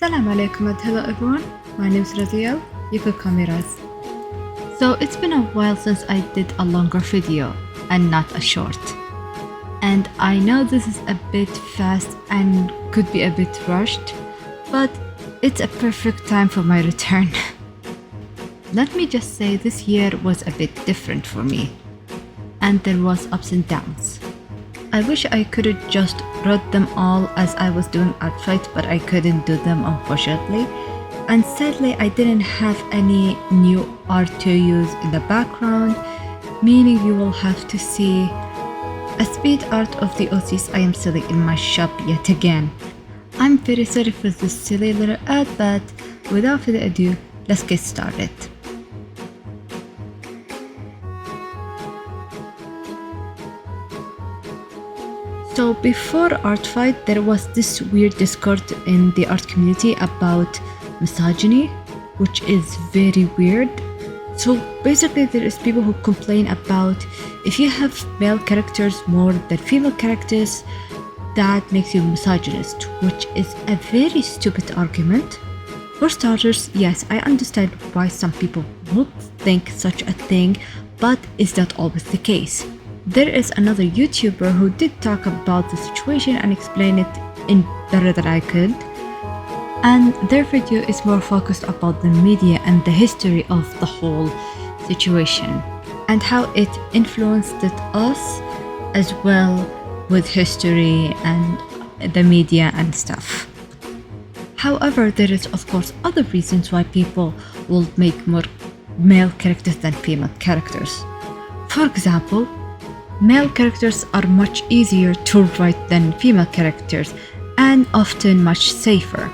Assalamu alaikum and hello everyone, my name is Razial, you could call me Raz. So it's been a while since I did a longer video and not a short. And I know this is a bit fast and could be a bit rushed, but it's a perfect time for my return. Let me just say this year was a bit different for me, and there was ups and downs. I wish I could have just wrote them all as I was doing ArtFight, but I couldn't do them unfortunately. And sadly I didn't have any new art to use in the background, meaning you will have to see a speed art of the OCs I am selling in my shop yet again. I'm very sorry for this silly little ad, but without further ado, let's get started. So before ArtFight, there was this weird Discord in the art community about misogyny, which is very weird. So basically there is people who complain about if you have male characters more than female characters, that makes you misogynist, which is a very stupid argument. For starters, yes, I understand why some people would think such a thing, but is that always the case? There is another YouTuber who did talk about the situation and explain it in better than I could. And their video is more focused about the media and the history of the whole situation and how it influenced us as well with history and the media and stuff. However, there is of course other reasons why people will make more male characters than female characters. For example, male characters are much easier to write than female characters and often much safer.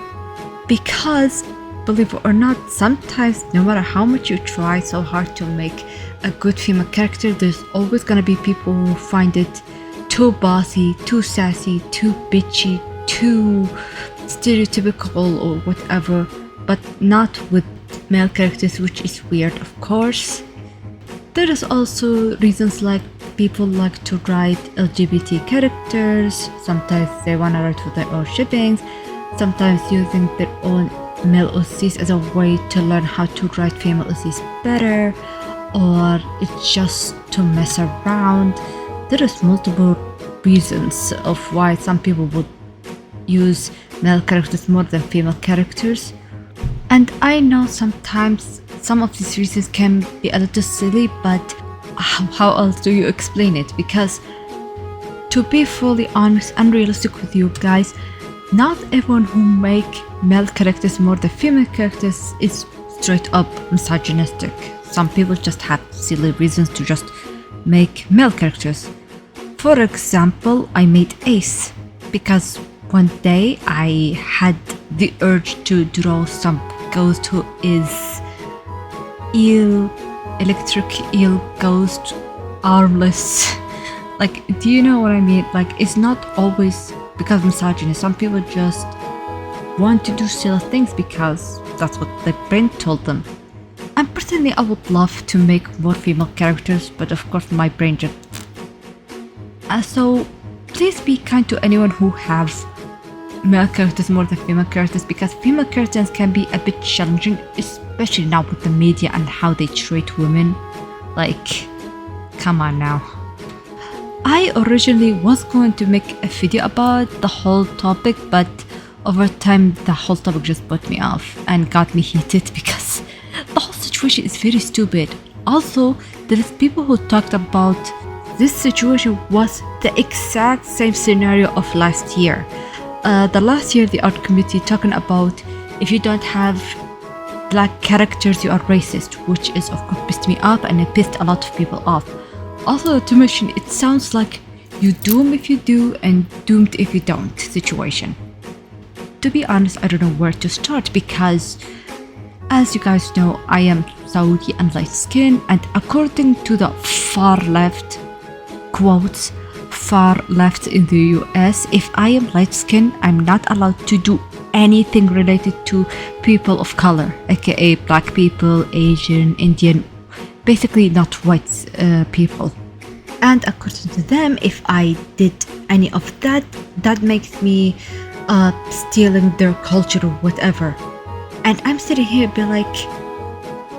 Because, believe it or not, sometimes no matter how much you try so hard to make a good female character, there's always gonna be people who find it too bossy, too sassy, too bitchy, too stereotypical or whatever, but not with male characters, which is weird of course. There is also reasons like people like to write LGBT characters, sometimes they wanna write for their own shippings, sometimes using their own male OCs as a way to learn how to write female OCs better, or it's just to mess around. There is multiple reasons of why some people would use male characters more than female characters. And I know sometimes some of these reasons can be a little silly, but how else do you explain it? Because to be fully honest and realistic with you guys, not everyone who make male characters more than female characters is straight up misogynistic. Some people just have silly reasons to just make male characters. For example, I made Ace because one day I had the urge to draw some ghost who is electric eel ghost, armless. Like, do you know what I mean? Like, it's not always because misogyny. Some people just want to do silly things because that's what their brain told them. And personally, I would love to make more female characters, but of course my brain just... so please be kind to anyone who has male characters more than female characters, because female characters can be a bit challenging, especially now with the media and how they treat women. Like, come on now. I originally was going to make a video about the whole topic, but over time the whole topic just put me off and got me heated because the whole situation is very stupid. Also, there is people who talked about this situation was the exact same scenario of last year. The last year the art community talking about if you don't have black characters you are racist, which is of course pissed me off and it pissed a lot of people off. Also, to mention, it sounds like you doom if you do and doomed if you don't situation. To be honest, I don't know where to start because, as you guys know, I am Saudi and light skin, and according to the far left, quotes, far left in the US, if I am light skin, I'm not allowed to do anything related to people of color, aka black people, Asian, Indian, basically not white people. And according to them, if I did any of that, that makes me stealing their culture or whatever. And I'm sitting here be like,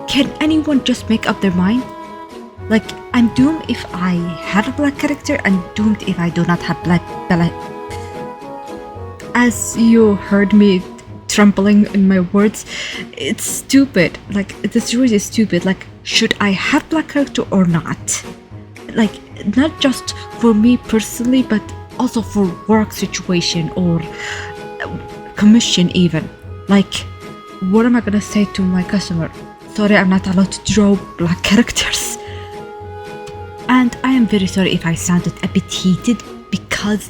can anyone just make up their mind? Like, I'm doomed if I have a black character and doomed if I do not have black. As you heard me trembling in my words, it's stupid. Like, this really is stupid. Like, should I have black character or not? Like, not just for me personally, but also for work situation or commission even. Like, what am I gonna say to my customer? Sorry, I'm not allowed to draw black characters. And I am very sorry if I sounded a bit heated, because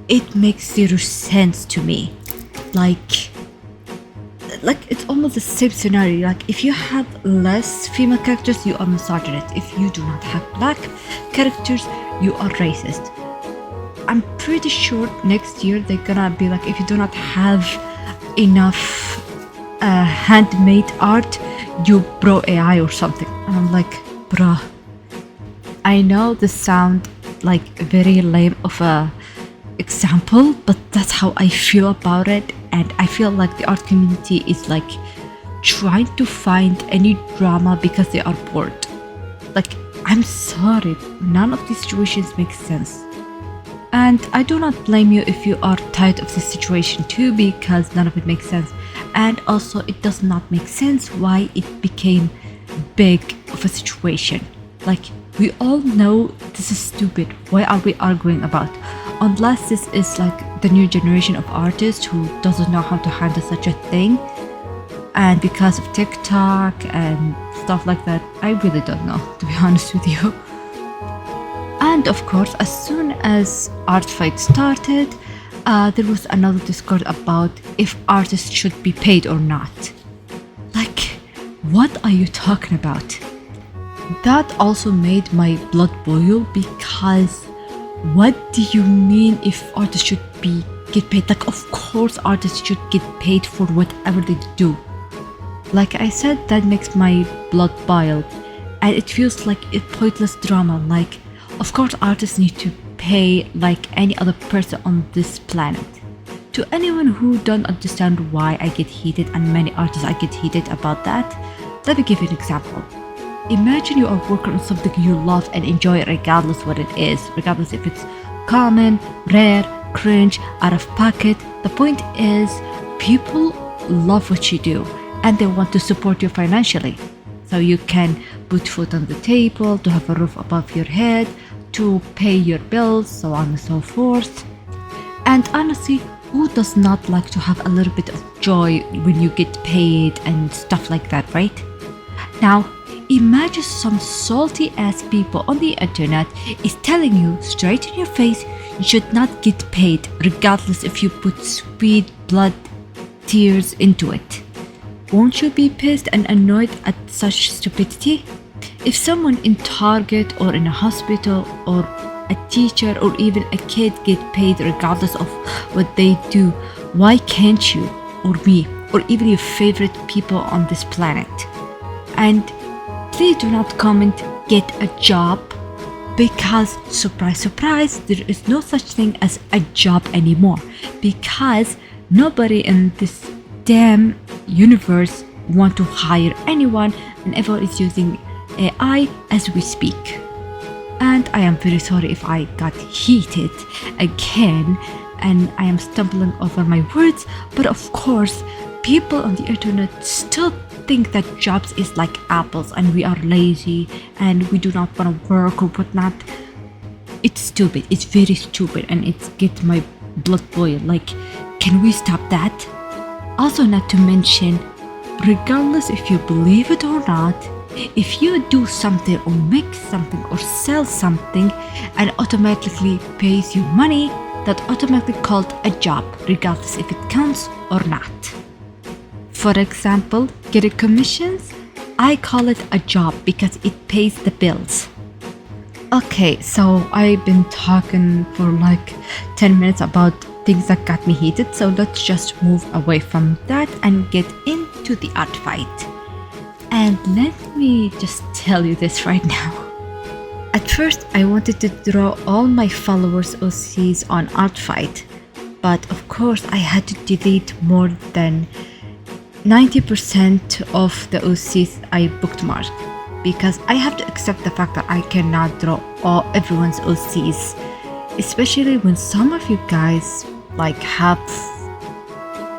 it makes zero sense to me. Like it's almost the same scenario. Like, if you have less female characters, you are misogynist. If you do not have black characters, you are racist. I'm pretty sure next year they're gonna be like, if you do not have enough handmade art, you bro AI or something. And I'm like, bruh, I know this sound like very lame of a example, but that's how I feel about it. And I feel like the art community is like trying to find any drama because they are bored. Like, I'm sorry, none of these situations make sense. And I do not blame you if you are tired of this situation too, because none of it makes sense. And also, it does not make sense why it became big of a situation. Like, we all know this is stupid. Why are we arguing about? Unless this is like the new generation of artists who doesn't know how to handle such a thing. And because of TikTok and stuff like that, I really don't know, to be honest with you. And of course, as soon as ArtFight started, there was another discourse about if artists should be paid or not. Like, what are you talking about? That also made my blood boil, because what do you mean if artists should get paid? Like, of course artists should get paid for whatever they do. Like I said, that makes my blood boil, and it feels like a pointless drama. Like, of course artists need to pay like any other person on this planet. To anyone who don't understand why I get heated, and many artists I get heated about that, let me give you an example. Imagine you are working on something you love and enjoy regardless what it is, regardless if it's common, rare, cringe, out of pocket. The point is, people love what you do and they want to support you financially. So you can put food on the table, to have a roof above your head, to pay your bills, so on and so forth. And honestly, who does not like to have a little bit of joy when you get paid and stuff like that, right? Now, imagine some salty ass people on the internet is telling you straight in your face you should not get paid regardless if you put sweet blood tears into it. Won't you be pissed and annoyed at such stupidity? If someone in Target or in a hospital or a teacher or even a kid get paid regardless of what they do, why can't you, or me, or even your favorite people on this planet? And please do not comment get a job, because surprise surprise, there is no such thing as a job anymore, because nobody in this damn universe want to hire anyone, and everyone is using AI as we speak. And I am very sorry if I got heated again and I am stumbling over my words, but of course people on the internet still think that jobs is like apples and we are lazy and we do not want to work or whatnot. It's stupid, it's very stupid, and it's get my blood boil. Like, can we stop that? Also, not to mention, regardless if you believe it or not, if you do something or make something or sell something and automatically pays you money, that automatically called a job, regardless if it counts or not. For example, getting commissions, I call it a job because it pays the bills. Okay, so I've been talking for like 10 minutes about things that got me heated, so let's just move away from that and get into the art fight. And let me just tell you this right now. At first, I wanted to draw all my followers OCs on ArtFight, but of course I had to delete more than 90% of the OCs I bookmarked, because I have to accept the fact that I cannot draw everyone's OCs, especially when some of you guys like have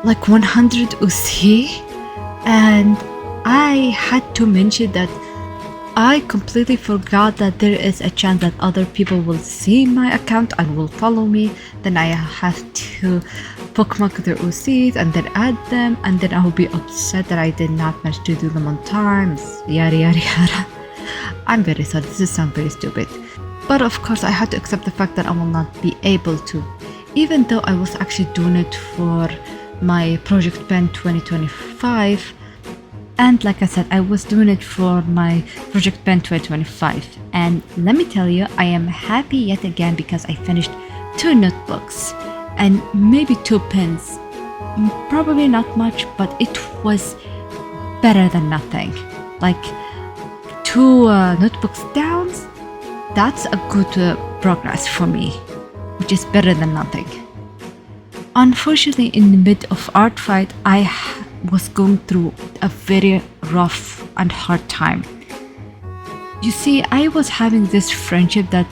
like 100 OC, and I had to mention that I completely forgot that there is a chance that other people will see my account and will follow me. Then I have to bookmark their OCs and then add them, and then I will be upset that I did not manage to do them on time. Yada yada yada. I'm very sorry, this sounds very stupid. But of course I had to accept the fact that I will not be able to, even though I was actually doing it for my Project Pen 2025. And like I said, I was doing it for my Project Pen 2025. And let me tell you, I am happy yet again because I finished 2 notebooks and maybe 2 pens. Probably not much, but it was better than nothing. Like 2 notebooks down, that's a good progress for me, which is better than nothing. Unfortunately, in the mid of ArtFight, I was going through a very rough and hard time. You see, I was having this friendship that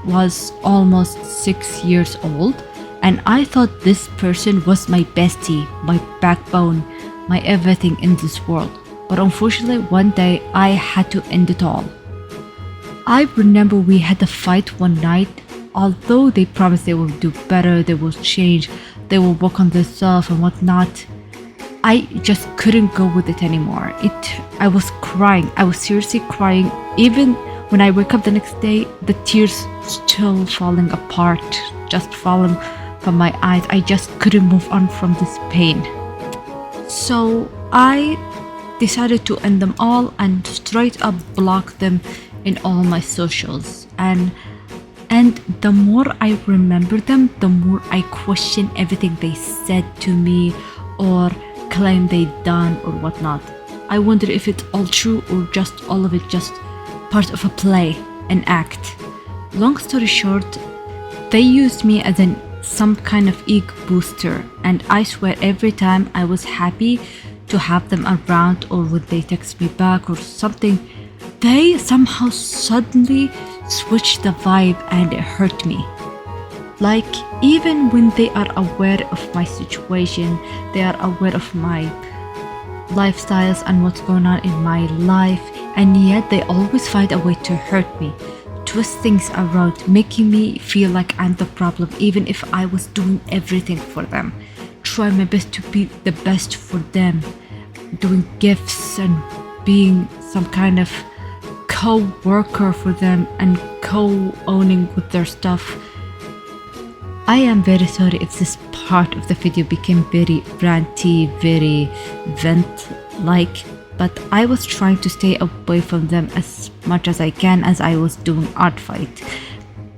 was almost 6 years old, and I thought this person was my bestie, my backbone, my everything in this world. But unfortunately, one day I had to end it all. I remember we had a fight one night. Although they promised they will do better, they will change, they will work on themselves and whatnot, I just couldn't go with it anymore. I was crying. I was seriously crying. Even when I wake up the next day, the tears still falling apart, just falling from my eyes. I just couldn't move on from this pain. So I decided to end them all and straight up block them in all my socials. And the more I remember them, the more I question everything they said to me or claim they done or whatnot. I wonder if it's all true or just all of it just part of a play, an act. Long story short, they used me as some kind of ego booster, and I swear every time I was happy to have them around, or when they text me back or something, they somehow suddenly switched the vibe and it hurt me. Like, even when they are aware of my situation, they are aware of my lifestyles and what's going on in my life, and yet they always find a way to hurt me, twist things around, making me feel like I'm the problem, even if I was doing everything for them, try my best to be the best for them, doing gifts and being some kind of co-worker for them and co-owning with their stuff. I am very sorry if this part of the video became very ranty, very vent-like, but I was trying to stay away from them as much as I can as I was doing ArtFight.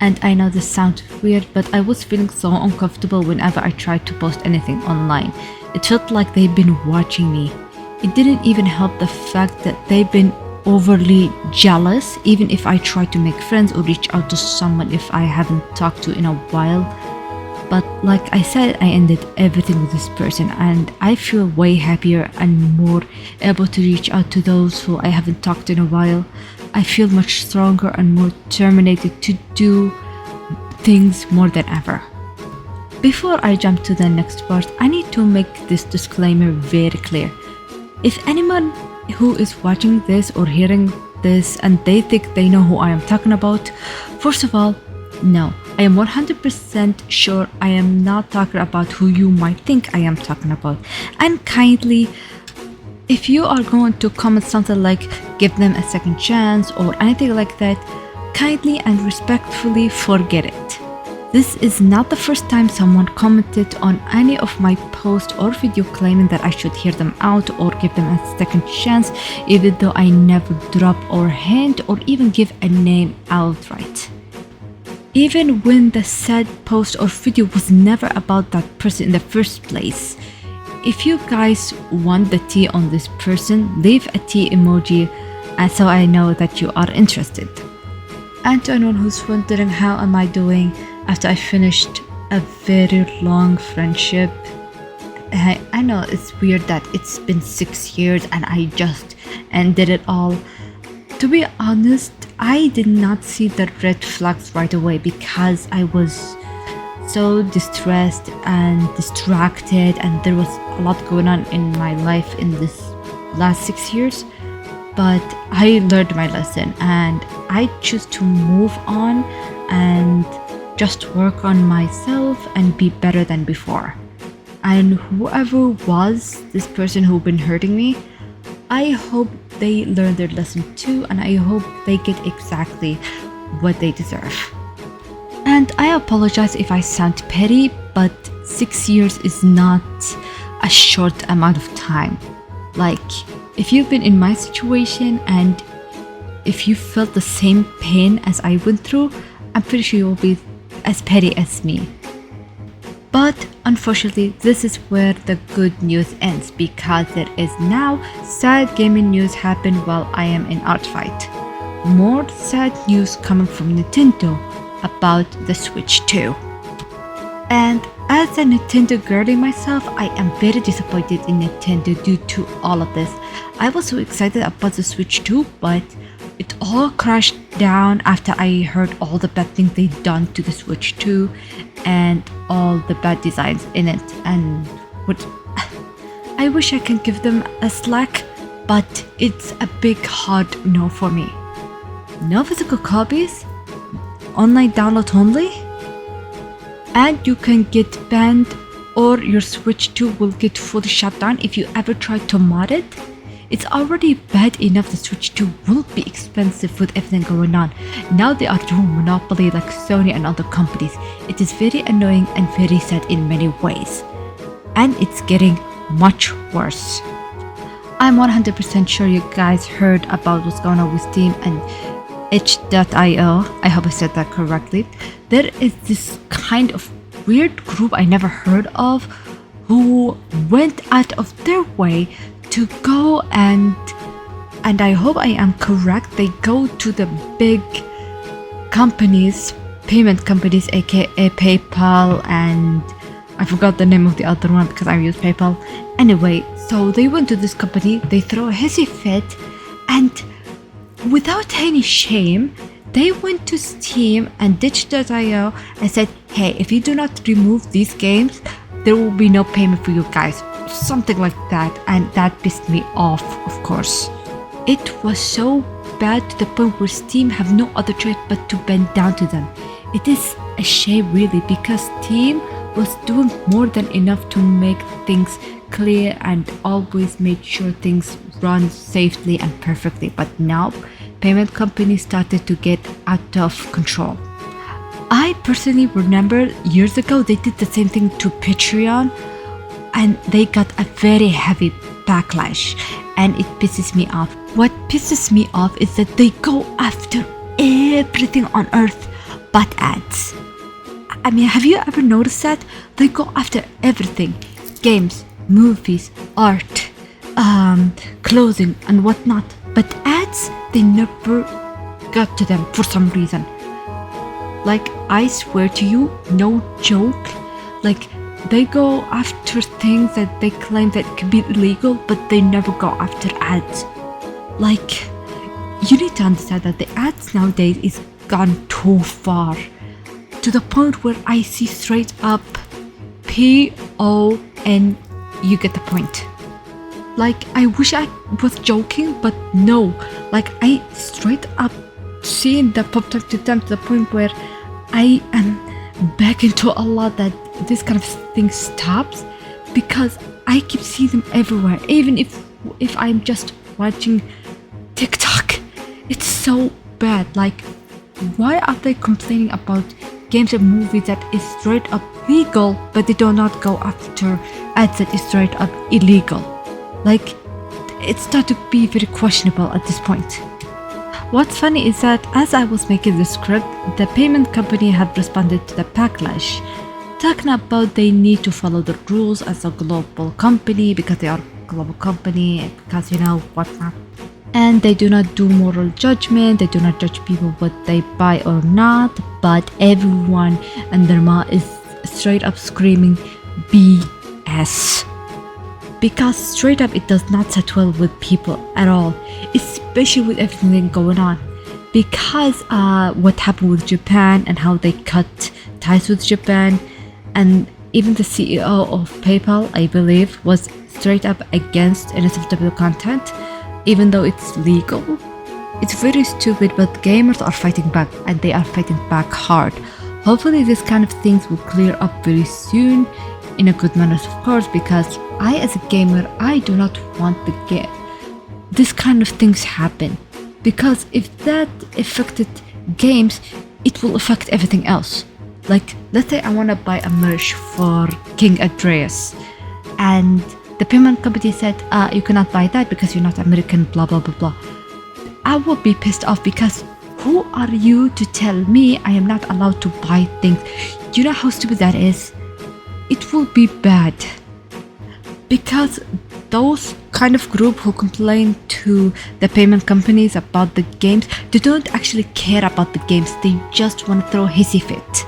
And I know this sounds weird, but I was feeling so uncomfortable whenever I tried to post anything online. It felt like they've been watching me. It didn't even help the fact that they've been overly jealous, even if I try to make friends or reach out to someone if I haven't talked to in a while. But like I said, I ended everything with this person, and I feel way happier and more able to reach out to those who I haven't talked to in a while. I feel much stronger and more determined to do things more than ever. Before I jump to the next part, I need to make this disclaimer very clear. If anyone who is watching this or hearing this and they think they know who I am talking about, first of all, no, I am 100% sure I am not talking about who you might think I am talking about. And kindly, if you are going to comment something like give them a second chance or anything like that, kindly and respectfully forget it. This is not the first time someone commented on any of my posts or video claiming that I should hear them out or give them a second chance, even though I never drop or hint or even give a name outright. Even when the said post or video was never about that person in the first place. If you guys want the tea on this person, leave a tea emoji so I know that you are interested. And to anyone who's wondering how am I doing after I finished a very long friendship. I know it's weird that it's been 6 years and I just ended it all. To be honest, I did not see the red flags right away because I was so distressed and distracted, and there was a lot going on in my life in this last 6 years. But I learned my lesson and I choose to move on and just work on myself and be better than before. And whoever was this person who been hurting me, I hope they learn their lesson too, and I hope they get exactly what they deserve. And I apologize if I sound petty, but 6 years is not a short amount of time. Like, if you've been in my situation and if you felt the same pain as I went through, I'm pretty sure you'll be as petty as me. But unfortunately, this is where the good news ends, because there is now sad gaming news happen while I am in ArtFight. More sad news coming from Nintendo about the Switch 2. And as a Nintendo girly myself, I am very disappointed in Nintendo due to all of this. I was so excited about the Switch 2, but it all crashed down after I heard all the bad things they've done to the Switch 2 and all the bad designs in it. And I wish I can give them a slack, but it's a big hard no for me. No physical copies, online download only, and you can get banned or your Switch 2 will get fully shut down if you ever try to mod it. It's already bad enough the Switch 2 will be expensive with everything going on. Now they are doing monopoly like Sony and other companies. It is very annoying and very sad in many ways. And it's getting much worse. I'm 100% sure you guys heard about what's going on with Steam and itch.io. I hope I said that correctly. There is this kind of weird group I never heard of who went out of their way to go and I hope I am correct, they go to the big companies, payment companies, aka PayPal, and I forgot the name of the other one because I use PayPal. Anyway, so they went to this company, they throw a hissy fit, and without any shame, they went to Steam and itch.io and said, hey, if you do not remove these games, there will be no payment for you guys. Something like that, and that pissed me off, of course. It was so bad to the point where Steam have no other choice but to bend down to them. It is a shame really, because Steam was doing more than enough to make things clear and always made sure things run safely and perfectly, but now payment companies started to get out of control. I personally remember years ago they did the same thing to Patreon, and they got a very heavy backlash, and it pisses me off. What pisses me off is that they go after everything on earth but ads. I mean, have you ever noticed that? They go after everything. Games, movies, art, clothing and whatnot. But ads, they never got to them for some reason. Like, I swear to you, no joke, like, they go after things that they claim that can be illegal, but they never go after ads. Like, you need to understand that the ads nowadays is gone too far, to the point where I see straight up PON, you get the point. Like, I wish I was joking, but no, like, I straight up seeing the pop up to them to the point where I am begging to Allah that this kind of thing stops, because I keep seeing them everywhere. Even if I'm just watching TikTok, it's so bad. Like, why are they complaining about games and movies that is straight up legal, but they do not go after ads that is straight up illegal? Like, it started to be very questionable at this point. What's funny is that as I was making the script, the payment company had responded to the backlash, talking about they need to follow the rules as a global company, because they are a global company, because you know whatnot. And they do not do moral judgment, they do not judge people what they buy or not, but everyone and their mom is straight up screaming BS. Because straight up it does not sit well with people at all, especially with everything going on. Because what happened with Japan and how they cut ties with Japan, and even the CEO of PayPal, I believe, was straight up against NSFW content, even though it's legal. It's very stupid, but gamers are fighting back, and they are fighting back hard. Hopefully this kind of things will clear up very soon, in a good manner of course, because I as a gamer, I do not want this kind of things happen. Because if that affected games, it will affect everything else. Like, let's say I want to buy a merch for King Andreas, and the payment company said, you cannot buy that because you're not American, blah blah blah blah. I will be pissed off, because who are you to tell me I am not allowed to buy things? Do you know how stupid that is? It will be bad. Because those kind of group who complain to the payment companies about the games, they don't actually care about the games, they just want to throw hissy fit.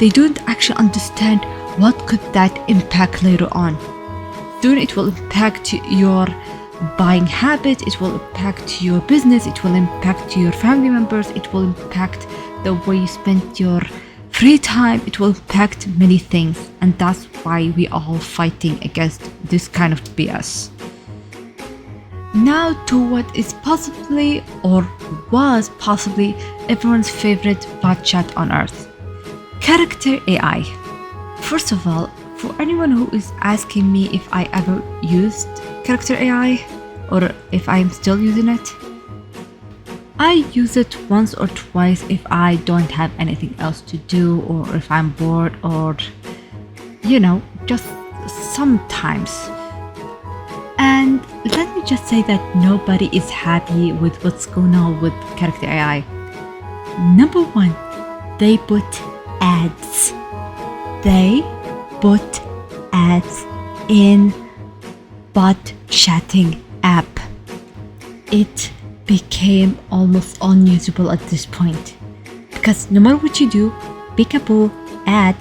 They don't actually understand what could that impact later on. Soon it will impact your buying habit, it will impact your business, it will impact your family members, it will impact the way you spend your free time, it will impact many things, and that's why we are all fighting against this kind of BS. Now to what is possibly, or was possibly, everyone's favorite bot chat on earth. Character AI. First of all, for anyone who is asking me if I ever used Character AI, or if I'm still using it, I use it once or twice if I don't have anything else to do, or if I'm bored, or just sometimes. And let me just say that nobody is happy with what's going on with Character AI. Number one, they put ads. They put ads in bot chatting app. It became almost unusable at this point, because no matter what you do, peekaboo, add,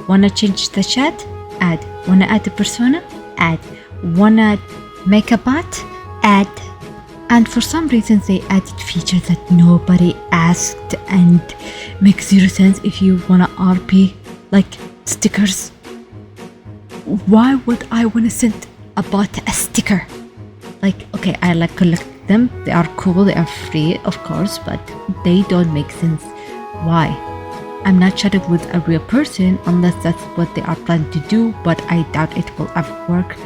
wanna change the chat, add, wanna add a persona, add, wanna make a bot, add. And for some reason they added features that nobody asked and makes zero sense. If you wanna RP, like stickers, why would I wanna send a bot a sticker? Like, okay, I like collect them, they are cool, they are free of course, but they don't make sense. Why? I'm not chatting with a real person unless that's what they are planning to do, but I doubt it will ever work.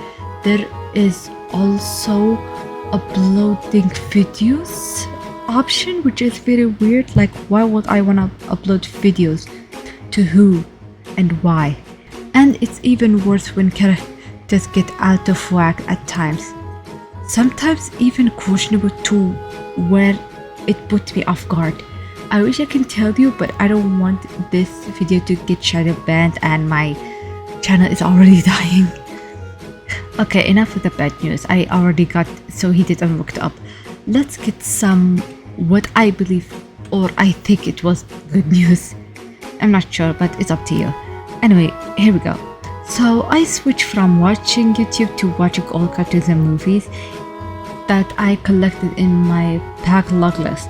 There is also uploading videos option, which is very weird. Like, why would I want to upload videos? To who and why? And it's even worse when characters get out of whack at times. Sometimes even questionable too, where it put me off guard. I wish I can tell you, but I don't want this video to get shadow banned, and my channel is already dying. Okay, enough with the bad news. I already got so heated and worked up. Let's get some what I believe, or I think it was good news. I'm not sure, but it's up to you. Anyway, here we go. So I switched from watching YouTube to watching all cartoons and movies that I collected in my backlog list.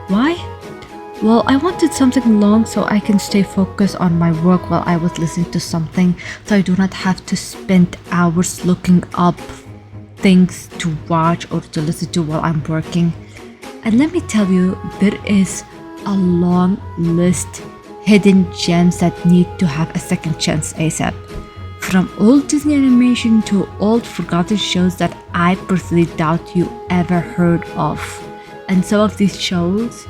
Why? Well, I wanted something long so I can stay focused on my work while I was listening to something, so I do not have to spend hours looking up things to watch or to listen to while I'm working. And let me tell you, there is a long list hidden gems that need to have a second chance ASAP. From old Disney animation to old forgotten shows that I personally doubt you ever heard of. And some of these shows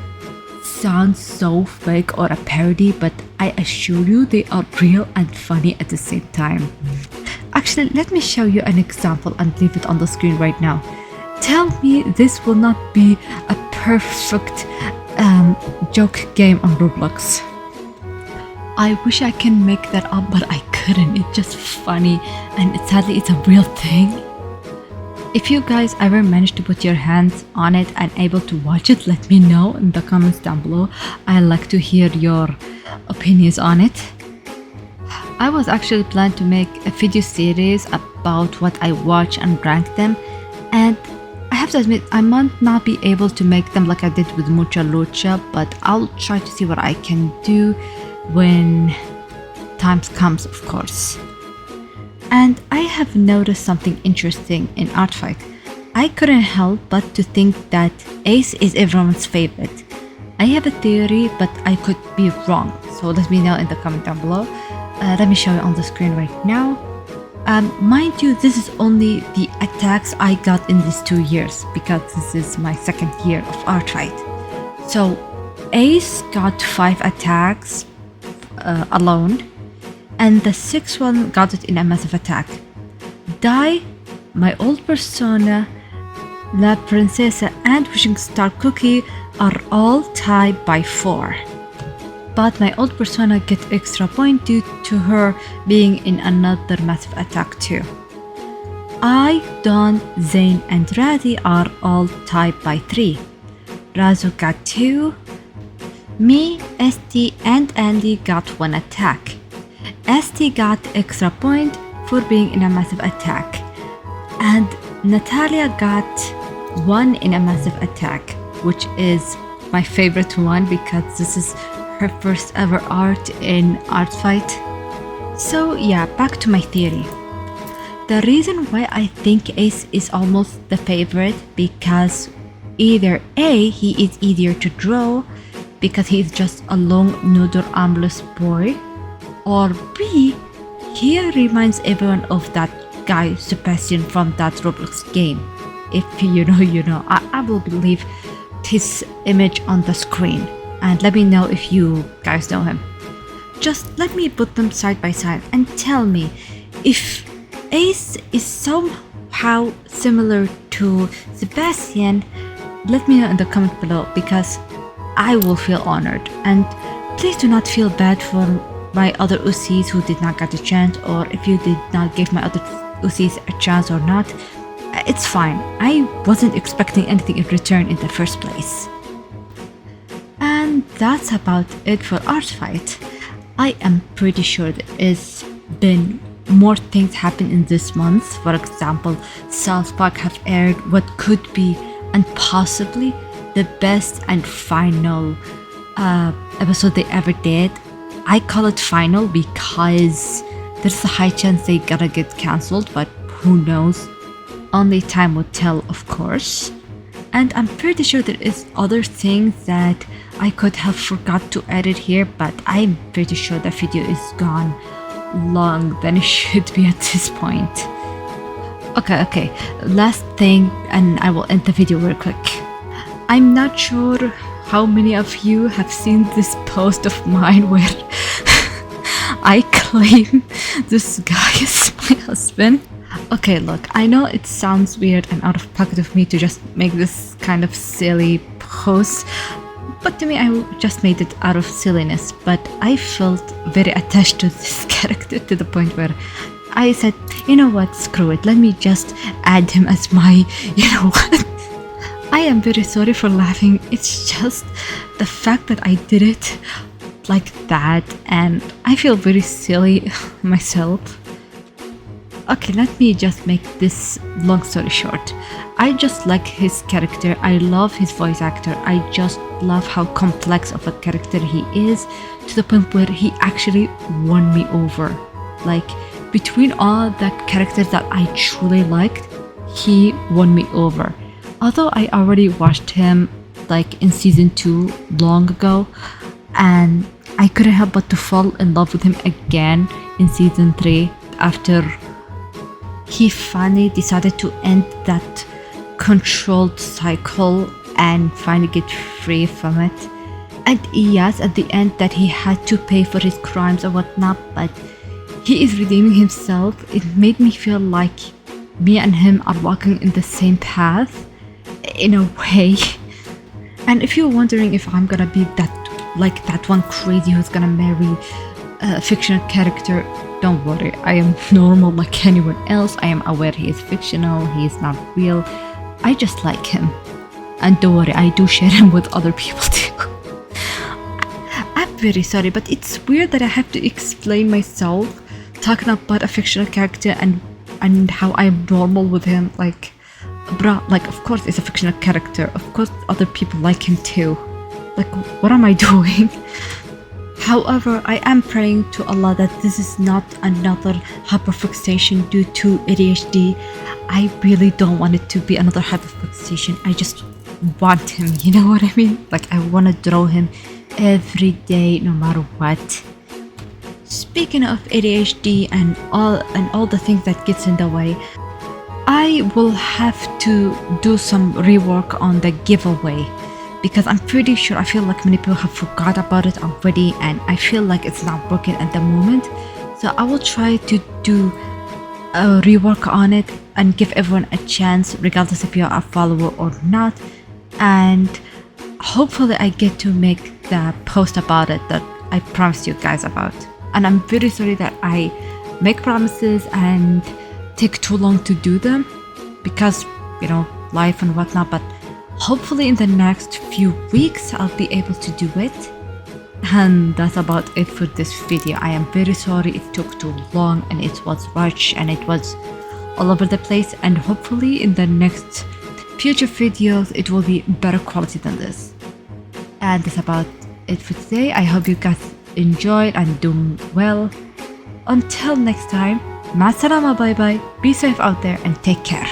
sound so fake or a parody, but I assure you they are real and funny at the same time. Actually, let me show you an example and leave it on the screen right now. Tell me this will not be a perfect joke game on Roblox. I wish I can make that up, but I couldn't. It's just funny, and sadly it's a real thing. If you guys ever manage to put your hands on it and able to watch it, let me know in the comments down below. I like to hear your opinions on it. I was actually planning to make a video series about what I watch and rank them, and I have to admit I might not be able to make them like I did with Mucha Lucha, but I'll try to see what I can do when time comes, of course. And I have noticed something interesting in ArtFight. I couldn't help but to think that Ace is everyone's favorite. I have a theory, but I could be wrong, so let me know in the comment down below. Let me show you on the screen right now. Mind you, this is only the attacks I got in these 2 years, because this is my second year of ArtFight. So Ace got 5 attacks alone, and the 6th one got it in a massive attack. Dai, my old persona, La Princesa, and Wishing Star Cookie are all tied by 4. But my old persona get extra point due to her being in another massive attack too. I, Don, Zane, and Razi are all tied by 3. Razu got 2. Me, ST, and Andy got 1 attack. ST got extra point for being in a massive attack. And Natalia got 1 in a massive attack, which is my favorite one because this is her first ever art in ArtFight. So yeah, back to my theory. The reason why I think Ace is almost the favorite because either A, he is easier to draw because he is just a long noodle armless boy, or B, he reminds everyone of that guy Sebastian from that Roblox game. If you know, you know. I will leave his image on the screen and let me know if you guys know him. Just let me put them side by side and tell me if Ace is somehow similar to Sebastian. Let me know in the comment below because I will feel honored, and please do not feel bad for my other OCs who did not get a chance, or if you did not give my other OCs a chance or not. It's fine. I wasn't expecting anything in return in the first place. And that's about it for ArtFight. I am pretty sure there has been more things happen in this month. For example, South Park have aired what could be and possibly the best and final episode they ever did. I call it final because there's a high chance they gotta get cancelled, but who knows? Only time will tell, of course. And I'm pretty sure there is other things that I could have forgot to edit here, but I'm pretty sure the video is gone long than it should be at this point. Okay, last thing and I will end the video real quick. I'm not sure how many of you have seen this post of mine where I claim this guy is my husband. Okay, look, I know it sounds weird and out of pocket of me to just make this kind of silly post, but to me I just made it out of silliness, but I felt very attached to this character to the point where I said, you know what, screw it, let me just add him as my, you know what. I am very sorry for laughing, it's just the fact that I did it like that and I feel very silly myself. Okay, let me just make this long story short. I just like his character, I love his voice actor, I just love how complex of a character he is to the point where he actually won me over. Like, between all the characters that I truly liked, he won me over. Although I already watched him like in season 2 long ago, and I couldn't help but to fall in love with him again in season 3 after he finally decided to end that controlled cycle and finally get free from it. And yes, at the end that he had to pay for his crimes or whatnot, but he is redeeming himself. It made me feel like me and him are walking in the same path in a way. And if you're wondering if I'm gonna be that one crazy who's gonna marry a fictional character, don't worry, I am normal like anyone else. I am aware he is fictional, he is not real. I just like him. And don't worry, I do share him with other people too. I'm very sorry, but it's weird that I have to explain myself talking about a fictional character and how I'm normal with him. Like, bruh, like, of course it's a fictional character. Of course other people like him too. Like, what am I doing? However, I am praying to Allah that this is not another hyperfixation due to ADHD. I really don't want it to be another hyperfixation. I just want him, you know what I mean? Like, I want to draw him every day, no matter what. Speaking of ADHD and all the things that gets in the way, I will have to do some rework on the giveaway, because I'm pretty sure, I feel like many people have forgot about it already, and I feel like it's not working at the moment. So I will try to do a rework on it and give everyone a chance, regardless if you're a follower or not. And hopefully I get to make the post about it that I promised you guys about. And I'm very sorry that I make promises and take too long to do them, because, you know, life and whatnot. But hopefully in the next few weeks I'll be able to do it. And that's about it for this video. I am very sorry it took too long and it was rushed and it was all over the place, and hopefully in the next future videos it will be better quality than this. And that's about it for today. I hope you guys enjoyed and doing well. Until next time, ma salama, bye bye, be safe out there and take care.